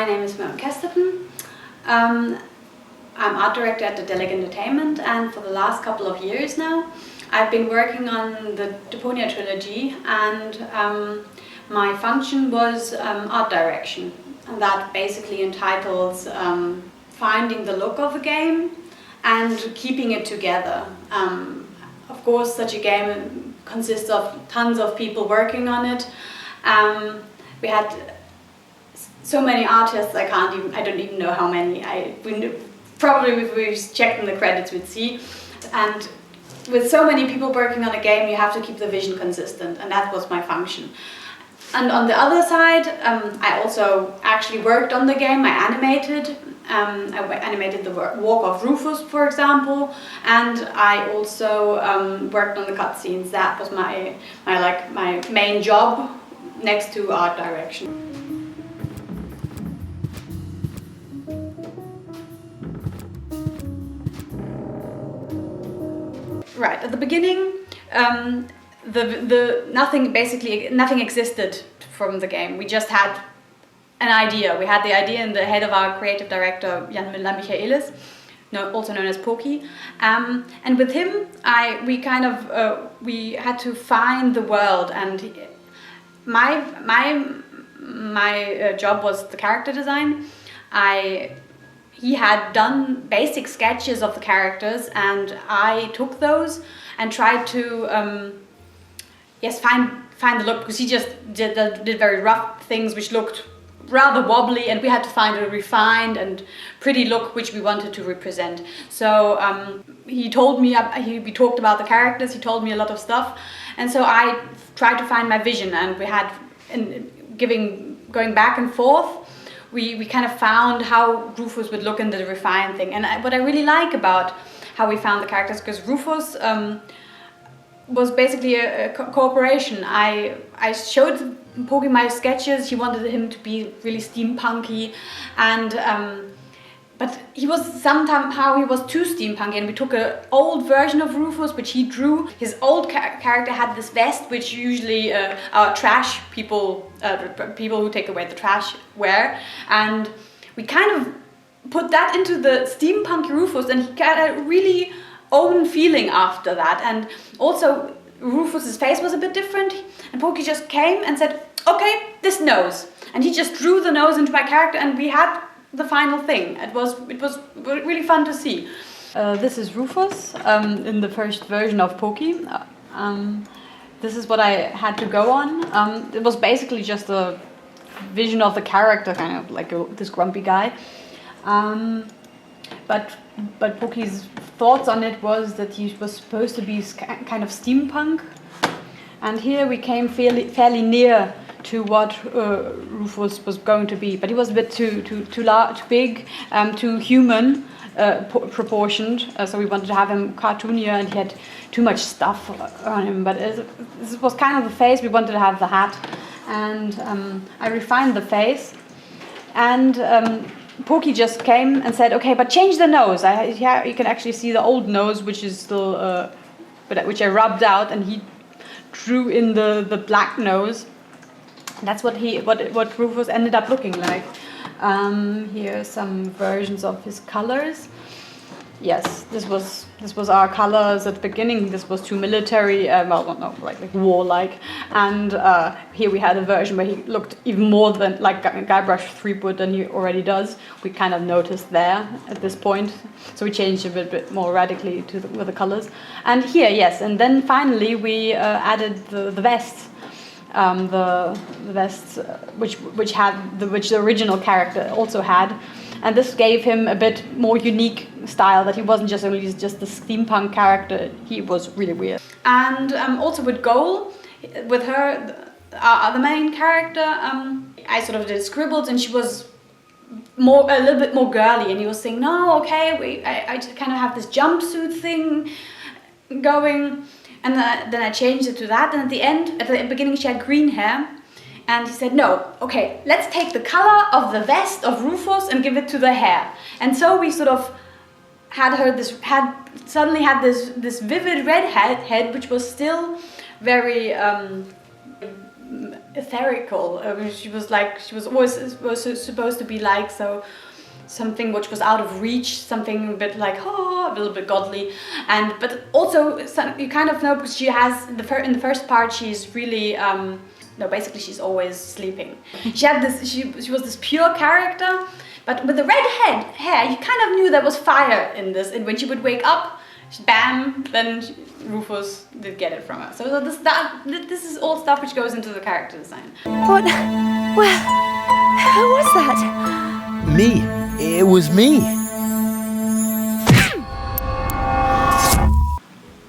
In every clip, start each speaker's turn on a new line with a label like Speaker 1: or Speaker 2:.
Speaker 1: name is Miriam Kesterpen. I'm art director at the Delic Entertainment, and for the last couple of years now I've been working on the Deponia trilogy, and my function was art direction, and that basically entitles finding the look of the game and keeping it together. Of course, such a game consists of tons of people working on it. We had so many artists, I don't even know how many. Probably if we checked in the credits we'd see. And with so many people working on a game, you have to keep the vision consistent, and that was my function. And on the other side, I also actually worked on the game. I animated the walk of Rufus, for example, and I also worked on the cutscenes. That was my main job next to art direction. Right at the beginning, nothing existed from the game. We just had an idea. We had the idea in the head of our creative director, Jan Michaelis, also known as Poki, and with him, we had to find the world. And my job was the character design. He had done basic sketches of the characters, and I took those and tried to find the look, because he just did very rough things which looked rather wobbly, and we had to find a refined and pretty look which we wanted to represent. So he told me, we talked about the characters, he told me a lot of stuff, and so I tried to find my vision, and we had, going back and forth, we kind of found how Rufus would look in the refined thing. And what I really like about how we found the characters, because Rufus was basically a cooperation. I showed Poki my sketches. He wanted him to be really steampunky, and but he was too steampunky, and we took an old version of Rufus which he drew. His old character had this vest which usually our trash people who take away the trash wear, and we kind of put that into the steampunky Rufus, and he got a really own feeling after that. And also Rufus's face was a bit different, and Poki just came and said, okay, this nose, and he just drew the nose into my character, and we had the final thing. It was really fun to see. This is Rufus in the first version of Poki. This is what I had to go on. It was basically just a vision of the character, kind of like this grumpy guy. But Poki's thoughts on it was that he was supposed to be kind of steampunk. And here we came fairly near to what Rufus was going to be, but he was a bit too large, too big, too human proportioned. So we wanted to have him cartoonier, and he had too much stuff on him. But this was kind of the face. We wanted to have the hat, and I refined the face. And Poki just came and said, "Okay, but change the nose." You can actually see the old nose, which is still, which I rubbed out, and he drew in the black nose. That's what Rufus ended up looking like. Here are some versions of his colors. Yes, this was our colors at the beginning. This was too military, like warlike. And here we had a version where he looked even more than like Guybrush Threepwood than he already does. We kind of noticed there at this point, so we changed a bit more radically with the colors. And here, yes, and then finally we added the vest. The vests, which the original character also had, and this gave him a bit more unique style. That he wasn't just the steampunk character; he was really weird. And also with Goal, with her, the main character, I sort of did scribbles, and she was a little bit more girly, and he was saying, "No, okay, I just kind of have this jumpsuit thing going." And then I changed it to that, and at the beginning she had green hair, and he said, "No, okay, let's take the color of the vest of Rufus and give it to the hair." And so we sort of suddenly had this vivid red head, which was still very etherical. She was always supposed to be like so. Something which was out of reach, something a bit like a little bit godly, but also you kind of know because she has in the first part she's really no, basically she's always sleeping. She had this she was this pure character, but with the red hair you kind of knew there was fire in this, and when she would wake up, bam, then Rufus did get it from her. So this is all stuff which goes into the character design.
Speaker 2: What? Well, who was that?
Speaker 3: Me. It was me.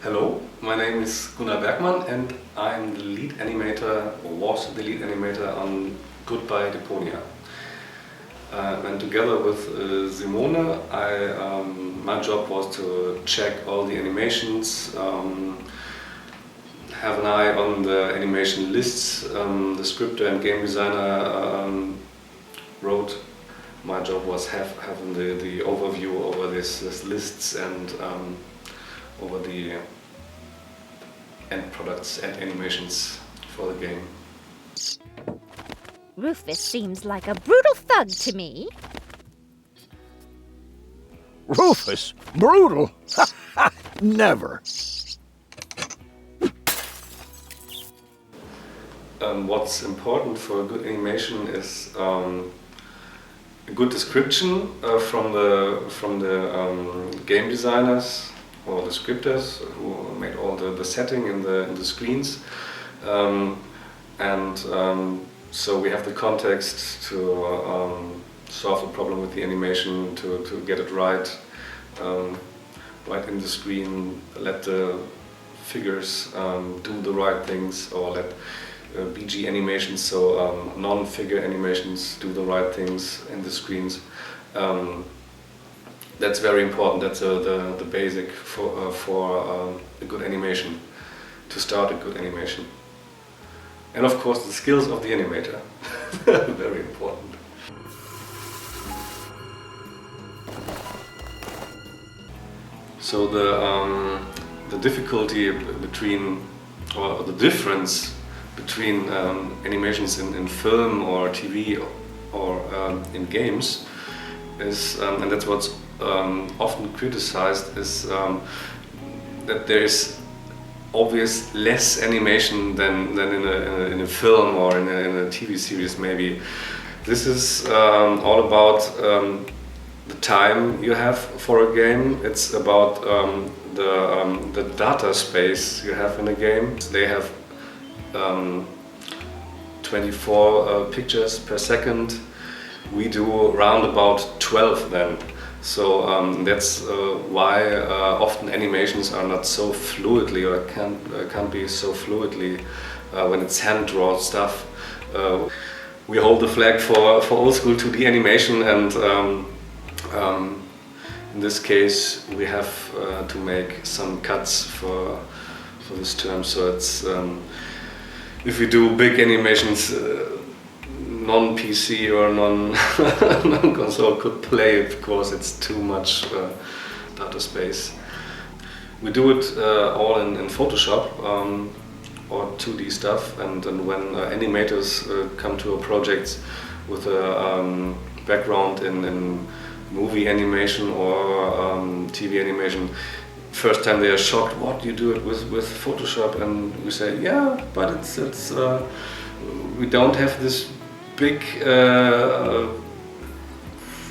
Speaker 4: Hello, my name is Gunnar Bergmann and I'm the lead animator, or was the lead animator on Goodbye Deponia. And together with Simone, my job was to check all the animations, have an eye on the animation lists. The scripter and game designer wrote. My job was having the overview over these lists and over the end products and animations for the game.
Speaker 2: Rufus seems like a brutal thug to me.
Speaker 3: Rufus? Brutal? Never.
Speaker 4: What's important for a good animation is a good description from the game designers or the scripters who made all the setting in the screens, so we have the context to solve the problem with the animation, to get it right in the screen, let the figures do the right things, or let BG animations, so non-figure animations, do the right things in the screens. That's very important. That's the basic for a good animation, to start a good animation. And of course the skills of the animator, very important. So the difficulty between, or the difference between animations in film or TV or in games is, and that's what's often criticized, is that there is obvious less animation than in a film or in a TV series maybe. This is all about the time you have for a game. It's about the data space you have in a game. They have 24 pictures per second. We do around about 12 then. So that's why often animations are not so fluidly, or can't be so fluidly when it's hand-drawn stuff. We hold the flag for old school 2D animation, and in this case we have to make some cuts for this term. So it's if we do big animations, non-PC or non-console could play it because it's too much data space. We do it all in Photoshop or 2D stuff, and when animators come to a project with a background in movie animation or TV animation, first time they are shocked, what, you do it with Photoshop? And we say, yeah, but it's we don't have this big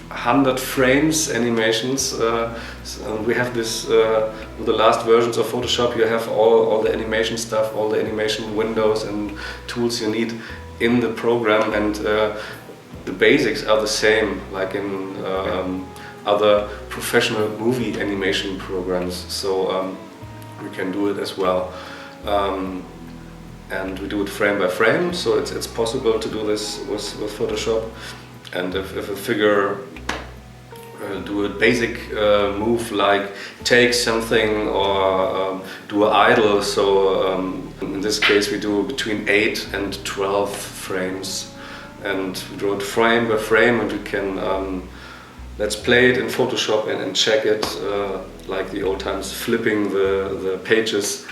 Speaker 4: 100 frames animations. So we have this with the last versions of Photoshop. You have all the animation stuff, all the animation windows and tools you need in the program, and the basics are the same like in other professional movie animation programs. So we can do it as well. And we do it frame by frame, so it's possible to do this with Photoshop. And if a figure do a basic move like take something or do an idle, so in this case we do between 8 and 12 frames, and we draw it frame by frame, and we can let's play it in Photoshop and check it like the old times, flipping the pages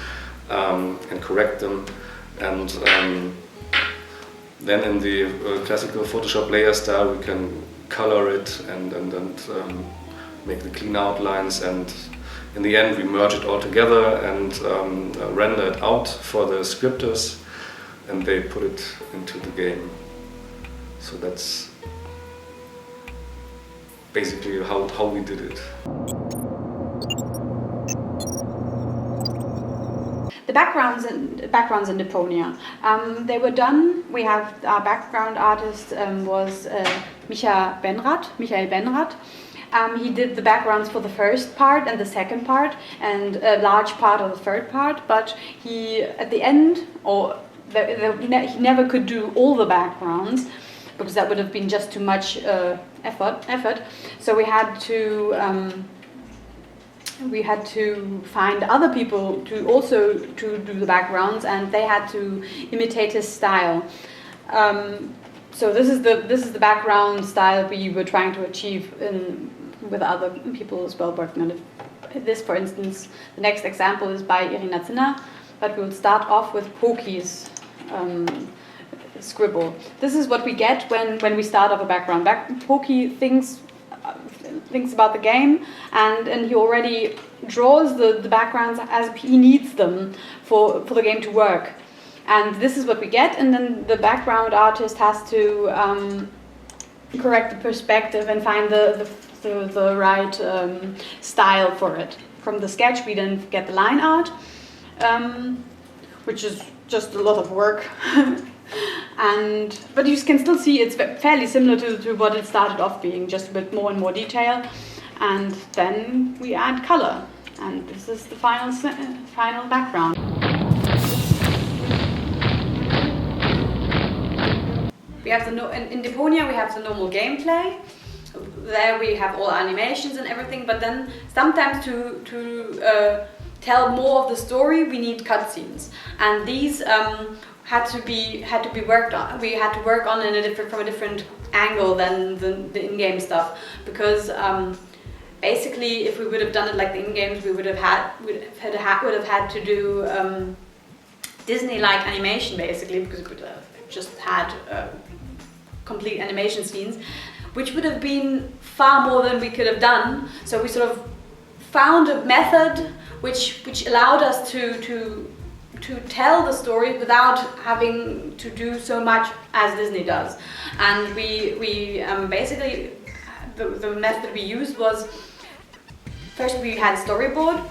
Speaker 4: and correct them. And Then in the classical Photoshop layer style, we can color it and make the clean outlines, and in the end we merge it all together and render it out for the scripters, and they put it into the game. So that's basically how we did it.
Speaker 1: The backgrounds in Deponia, they were done. We have our background artist was Michael Benrath. He did the backgrounds for the first part and the second part and a large part of the third part, but he at the end, he never could do all the backgrounds because that would have been just too much effort. So we had to find other people to do the backgrounds, and they had to imitate his style. So this is the background style we were trying to achieve with other people as well working on it. This, for instance, the next example is by Irina Zinner, but we'll start off with Poki's scribble. This is what we get when we start off a background. Poki thinks about the game, and he already draws the backgrounds as he needs them for the game to work. And this is what we get, and then the background artist has to correct the perspective and find the right style for it. From the sketch we then get the line art, which is just a lot of work. But you can still see it's fairly similar to what it started off being, just a bit more and more detail. And then we add color, and this is the final background. We have in Deponia we have the normal gameplay. There we have all animations and everything, but then sometimes to tell more of the story we need cutscenes, and these had to be worked on. We had to work on from a different angle than the in-game stuff, because basically if we would have done it like the in-games, we would have had to do Disney-like animation basically, because we would have just had complete animation scenes, which would have been far more than we could have done. So we sort of found a method which allowed us to tell the story without having to do so much as Disney does. And we basically, the method we used was, first we had a storyboard,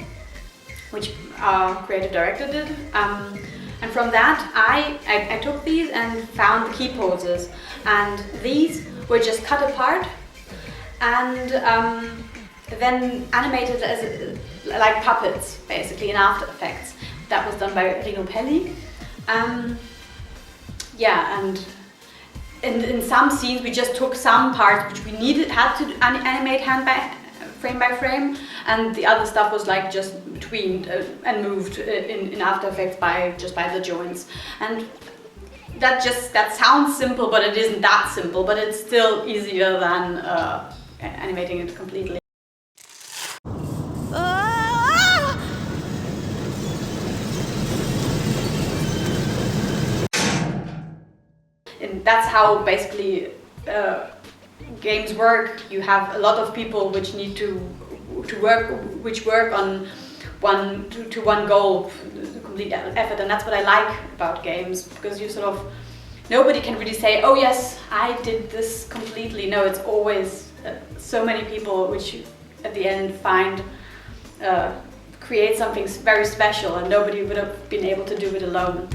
Speaker 1: which our creative director did, and from that I took these and found the key poses, and these were just cut apart and then animated as like puppets basically in After Effects. That was done by Rino Pelli. Yeah, and in some scenes we just took some parts which we had to animate frame by frame, and the other stuff was like just between and moved in After Effects by the joints. And that sounds simple, but it isn't that simple, but it's still easier than animating it completely. And that's how basically games work. You have a lot of people which need to work on one goal, complete effort, and that's what I like about games, because you sort of, nobody can really say, oh yes, I did this completely. No, it's always so many people which at the end create something very special, and nobody would have been able to do it alone.